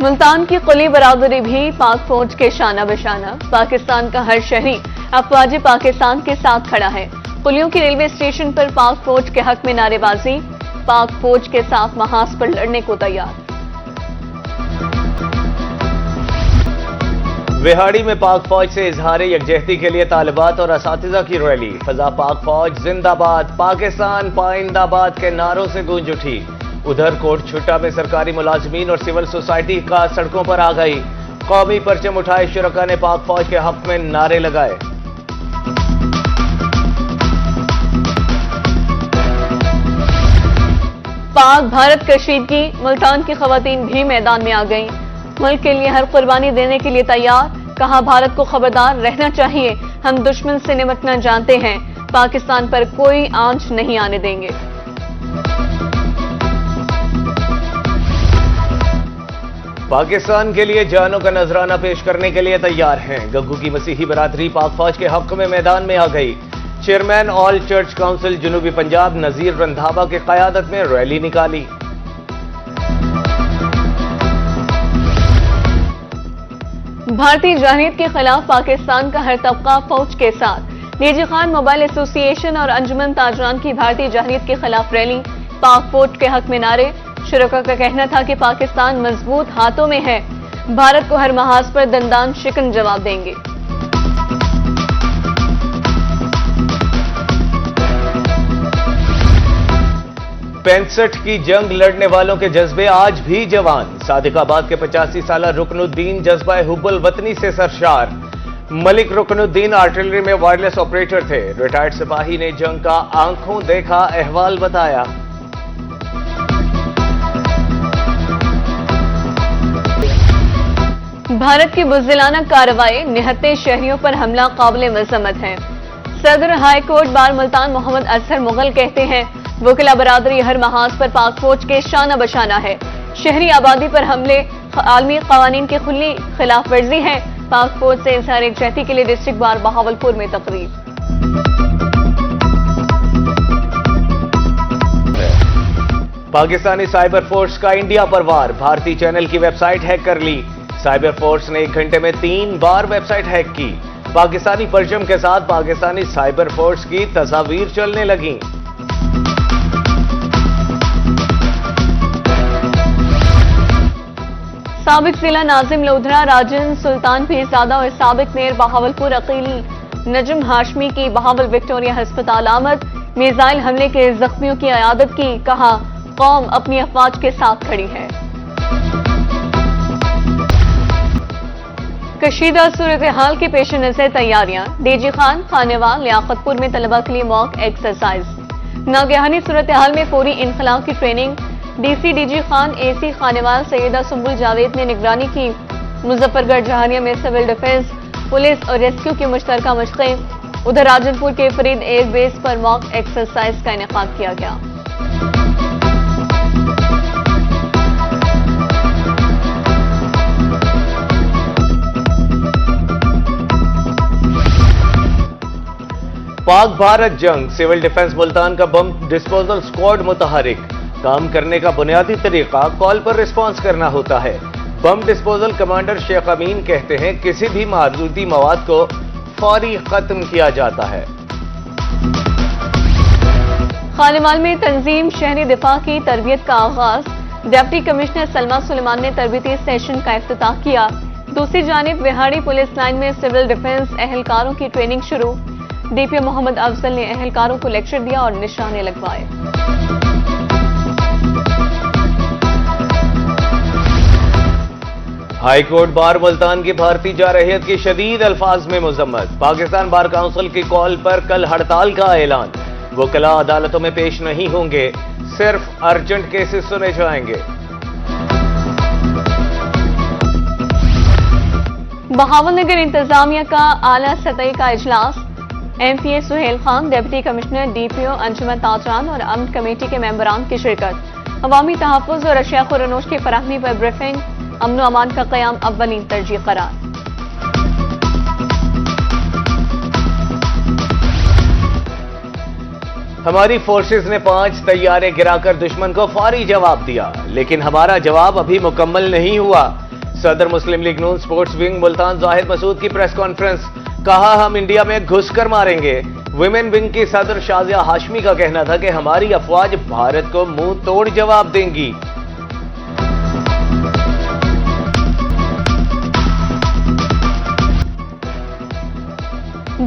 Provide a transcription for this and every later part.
ملتان کی قلی برادری بھی پاک فوج کے شانہ بشانہ، پاکستان کا ہر شہری افواج پاکستان کے ساتھ کھڑا ہے۔ قلیوں کی ریلوے اسٹیشن پر پاک فوج کے حق میں نعرے بازی، پاک فوج کے ساتھ محاذ پر لڑنے کو تیار۔ وہاڑی میں پاک فوج سے اظہار یکجہتی کے لیے طالبات اور اساتذہ کی ریلی، فضا پاک فوج زندہ باد، پاکستان پائندہ باد کے نعروں سے گونج اٹھی۔ ادھر کوٹ چھٹا میں سرکاری ملازمین اور سول سوسائٹی کا سڑکوں پر آ گئی، قومی پرچم اٹھائے شرکاء نے پاک فوج کے حق میں نعرے لگائے۔ پاک بھارت کشیدگی، ملتان کی خواتین بھی میدان میں آ گئیں، ملک کے لیے ہر قربانی دینے کے لیے تیار، کہا بھارت کو خبردار رہنا چاہیے، ہم دشمن سے نمٹنا جانتے ہیں، پاکستان پر کوئی آنچ نہیں آنے دیں گے۔ پاکستان کے لیے جانوں کا نذرانہ پیش کرنے کے لیے تیار ہیں، گگو کی مسیحی برادری پاک فوج کے حق میں میدان میں آ گئی۔ چیئرمین آل چرچ کونسل جنوبی پنجاب نذیر رندھاوا کی قیادت میں ریلی نکالی۔ بھارتی جارحیت کے خلاف پاکستان کا ہر طبقہ فوج کے ساتھ، ڈی جی خان موبائل ایسوسی ایشن اور انجمن تاجران کی بھارتی جارحیت کے خلاف ریلی، پاک فوج کے حق میں نعرے، شرکاء کا کہنا تھا کہ پاکستان مضبوط ہاتھوں میں ہے، بھارت کو ہر محاذ پر دندان شکن جواب دیں گے۔ پینسٹھ کی جنگ لڑنے والوں کے جذبے آج بھی جوان، صادق آباد کے 85 سالہ رکن الدین جذبہ حب الوطنی سے سرشار۔ ملک رکن الدین آرٹلری میں وائرلیس آپریٹر تھے، ریٹائرڈ سپاہی نے جنگ کا آنکھوں دیکھا احوال بتایا۔ بھارت کی بزدلانہ کارروائی، نہتے شہریوں پر حملہ قابل مذمت ہے۔ صدر ہائی کورٹ بار ملتان محمد اظہر مغل کہتے ہیں، وکلا برادری ہر محاذ پر پاک فوج کے شانہ بشانہ ہے، شہری آبادی پر حملے عالمی قوانین کی کھلی خلاف ورزی ہے۔ پاک فوج سے اظہار یکجہتی کے لیے ڈسٹرکٹ بار بہاولپور میں تقریب۔ پاکستانی سائبر فورس کا انڈیا پر وار، بھارتی چینل کی ویب سائٹ ہیک کر لی، سائبر فورس نے 1 گھنٹے میں 3 بار ویب سائٹ ہیک کی، پاکستانی پرچم کے ساتھ پاکستانی سائبر فورس کی تصاویر چلنے لگیں۔ سابق ضلع ناظم لودھرا راجن سلطان پیرزادہ اور سابق میئر بہاولپور عقیل نجم ہاشمی کی بہاول وکٹوریہ ہسپتال آمد، میزائل حملے کے زخمیوں کی عیادت کی، کہا قوم اپنی افواج کے ساتھ کھڑی ہے۔ کشیدہ صورتحال کے پیش نظر تیاریاں، ڈی جی خان خانیوال لیاقت پور میں طلبہ کے لیے موک ایکسرسائز، ناگہانی صورتحال میں فوری انخلاء کی training, D C D G Khan A C Khanewal Syeda Sumbul Javed نے نگرانی کی، مظفر گڑھ جہانیہ میں سول ڈیفنس، پولیس اور ریسکیو کی مشترکہ مشقیں، ادھر راجن پور کے فرید ایئر بیس پر موک ایکسرسائز کا انعقاد کیا گیا۔ پاک بھارت جنگ، سول ڈیفنس ملتان کا بم ڈسپوزل اسکواڈ متحرک، کام کرنے کا بنیادی طریقہ کال پر رسپانس کرنا ہوتا ہے۔ بم ڈسپوزل کمانڈر شیخ امین کہتے ہیں کسی بھی محدودی مواد کو فوری ختم کیا جاتا ہے۔ خانیوال میں تنظیم شہری دفاع کی تربیت کا آغاز، ڈپٹی کمشنر سلمہ سلیمان نے تربیتی سیشن کا افتتاح کیا۔ دوسری جانب وہاڑی پولیس لائن میں سول ڈیفنس اہلکاروں کی ٹریننگ شروع، ڈی پی او محمد افضل نے اہلکاروں کو لیکچر دیا اور نشانے لگوائے۔ ہائی کورٹ بار ملتان کی بھارتی جارحیت کی شدید الفاظ میں مذمت، پاکستان بار کونسل کی کال پر کل ہڑتال کا اعلان، وکلاء عدالتوں میں پیش نہیں ہوں گے، صرف ارجنٹ کیسز سنے جائیں گے۔ بہاول نگر انتظامیہ کا اعلیٰ سطحی کا اجلاس، M P A Sohail Khan, deputy commissioner D P O انجمن تاجران اور امن کمیٹی کے ممبران کی شرکت، عوامی تحفظ اور اشیاء خورنوش کی فراہمی پر بریفنگ، امن و امان کا قیام اولین ترجیح قرار۔ ہماری فورسز نے 5 طیارے گرا کر دشمن کو فوری جواب دیا، لیکن ہمارا جواب ابھی مکمل نہیں ہوا، صدر مسلم لیگ نون سپورٹس ونگ ملتان ظاہر مسعود کی پریس کانفرنس، کہا ہم انڈیا میں گھس کر ماریں گے۔ ویمن ونگ کی صدر شازیہ ہاشمی کا کہنا تھا کہ ہماری افواج بھارت کو منہ توڑ جواب دیں گی۔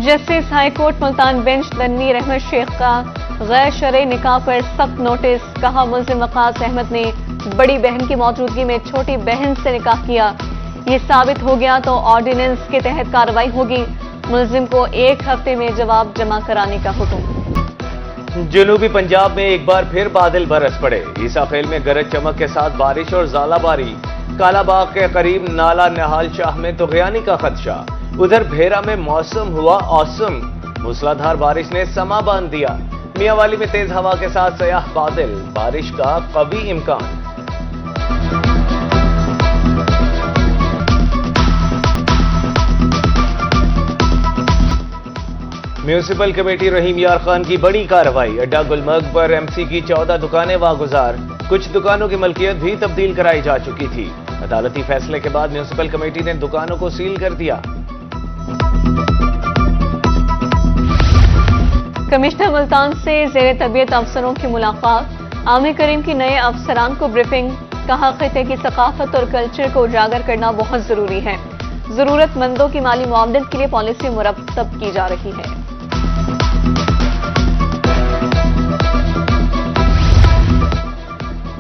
Justice high court Multan bench Tanveer Ahmed Sheikh کا غیر شرعی نکاح پر سخت نوٹس، کہا ملزم وقاص احمد نے بڑی بہن کی موجودگی میں چھوٹی بہن سے نکاح کیا، یہ ثابت ہو گیا تو آرڈیننس کے تحت کارروائی ہوگی، ملزم کو 1 ہفتے میں جواب جمع کرانے کا حکم۔ جنوبی پنجاب میں ایک بار پھر بادل برس پڑے، عیسیٰ خیل میں گرج چمک کے ساتھ بارش اور ژالہ باری، کالا باغ کے قریب نالہ نہال شاہ میں طغیانی کا خدشہ، ادھر بھیرا میں موسم ہوا اوسم، موسلا دھار بارش نے سما باندھ دیا، میاں والی میں تیز ہوا کے ساتھ سیاہ بادل، بارش کا قوی امکان۔ میونسپل کمیٹی رحیم یار خان کی بڑی کارروائی، اڈا گلمرگ پر ایم سی کی 14 دکانیں واگزار، کچھ دکانوں کی ملکیت بھی تبدیل کرائی جا چکی تھی، عدالتی فیصلے کے بعد میونسپل کمیٹی نے دکانوں کو سیل کر دیا۔ کمشنر ملتان سے زیر تربیت افسروں کی ملاقات، عامر کریم کی نئے افسران کو بریفنگ، کہا خطے کی ثقافت اور کلچر کو اجاگر کرنا بہت ضروری ہے، ضرورت مندوں کی مالی معاونت کے لیے پالیسی مرتب کی جا رہی ہے۔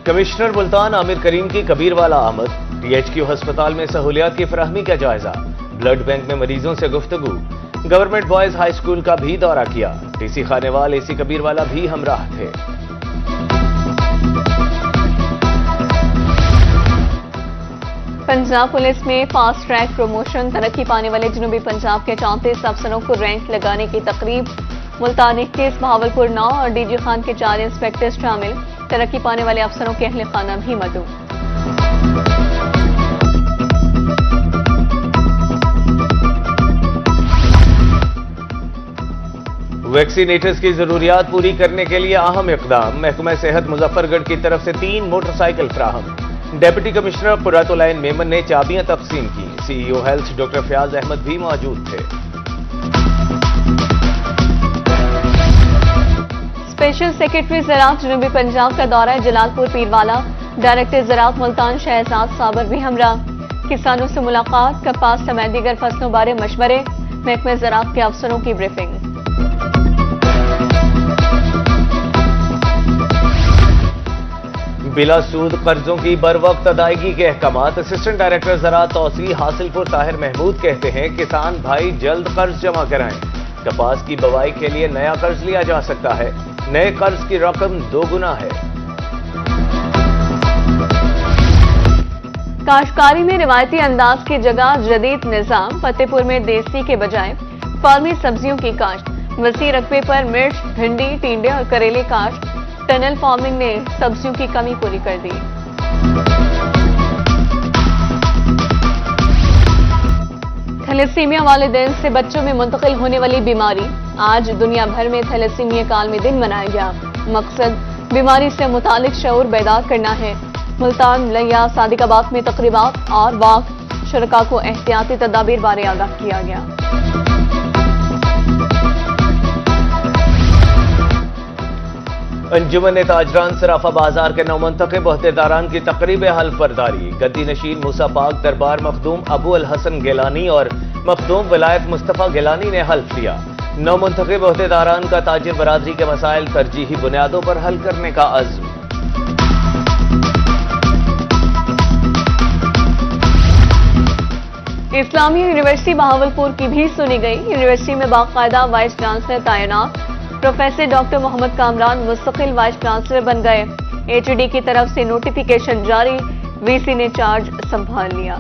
کمشنر ملتان عامر کریم کی کبیر والا آمد، ٹی ایچ کیو ہسپتال میں سہولیات کی فراہمی کا جائزہ، بلڈ بینک میں مریضوں سے گفتگو، گورنمنٹ بوائز ہائی اسکول کا بھی دورہ کیا، ٹی سی خانیوال اے سی کبیر والا بھی ہمراہ تھے۔ پنجاب پولیس میں فاسٹ ٹریک پروموشن، ترقی پانے والے جنوبی پنجاب کے 34 افسروں کو رینک لگانے کی تقریب، ملتان 21، بہاولپور 9 اور ڈی جی خان کے 4 انسپیکٹر شامل، ترقی پانے والے افسروں کے اہل خانہ بھی مدعو۔ ویکسینیٹرز کی ضروریات پوری کرنے کے لیے اہم اقدام، محکمہ صحت مظفر گڑھ کی طرف سے 3 موٹر سائیکل فراہم، ڈپٹی کمشنر پرات العین میمن نے چابیاں تقسیم کی، C E O health doctor Fayyaz Ahmed بھی موجود تھے۔ اسپیشل سیکرٹری زراعت جنوبی پنجاب کا دورہ جلال پور پیروالا، ڈائریکٹر زراعت ملتان شہزاد صابر بھی ہمراہ، کسانوں سے ملاقات، کپاس سمیت دیگر فصلوں بارے مشورے، محکمہ زراعت کے افسروں کی بریفنگ۔ بلا سود قرضوں کی بروقت ادائیگی کے احکامات، اسسٹنٹ ڈائریکٹر زراعت توسیع حاصل پور طاہر محمود کہتے ہیں کسان بھائی جلد قرض جمع کرائیں، کپاس کی بوائی کے لیے نیا قرض لیا جا سکتا ہے، نئے قرض کی رقم 2 گنا ہے۔ کاشتکاری میں روایتی انداز کی جگہ جدید نظام، فتح پور میں دیسی کے بجائے فارمی سبزیوں کی کاشت، وسیع رقبے پر مرچ، بھنڈی، ٹینڈے اور کریلے کاشت، ٹنل فارمنگ نے سبزیوں کی کمی پوری کر دی۔ تھیلیسیمیا والدین سے بچوں میں منتقل ہونے والی بیماری، آج دنیا بھر میں تھیلیسیمیا کا عالمی دن منایا گیا، مقصد بیماری سے متعلق شعور بیدار کرنا ہے، ملتان، لیا، صادق آباد میں تقریبات اور واک، شرکاء کو احتیاطی تدابیر بارے آگاہ کیا گیا۔ انجمن تاجران صرافہ بازار کے نومنتخب عہدیداران کی تقریب حلف برداری، گدی نشین موسیٰ پاک دربار مخدوم ابو الحسن گیلانی اور مخدوم ولایت مصطفیٰ گیلانی نے حلف لیا، نومنتخب عہدیداران کا تاجر برادری کے مسائل ترجیحی بنیادوں پر حل کرنے کا عزم۔ اسلامیہ یونیورسٹی بہاولپور کی بھی سنی گئی، یونیورسٹی میں باقاعدہ وائس چانسلر تعینات، پروفیسر ڈاکٹر محمد کامران مستقل وائس چانسلر بن گئے، ایچ ڈی کی طرف سے نوٹیفیکیشن جاری، وی سی نے چارج سنبھال لیا۔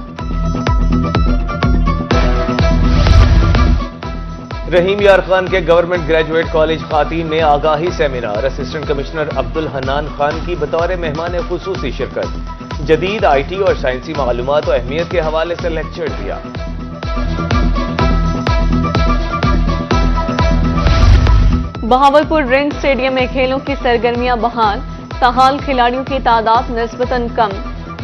رحیم یار خان کے گورنمنٹ گریجویٹ کالج خواتین میں آگاہی سیمینار، اسسٹنٹ کمشنر عبد الحنان خان کی بطور مہمان خصوصی شرکت، جدید آئی ٹی اور سائنسی معلومات و اہمیت کے حوالے سے لیکچر دیا۔ بہاولپور رنگ اسٹیڈیم میں کھیلوں کی سرگرمیاں بحال، تاحال کھلاڑیوں کی تعداد نسبتاً کم،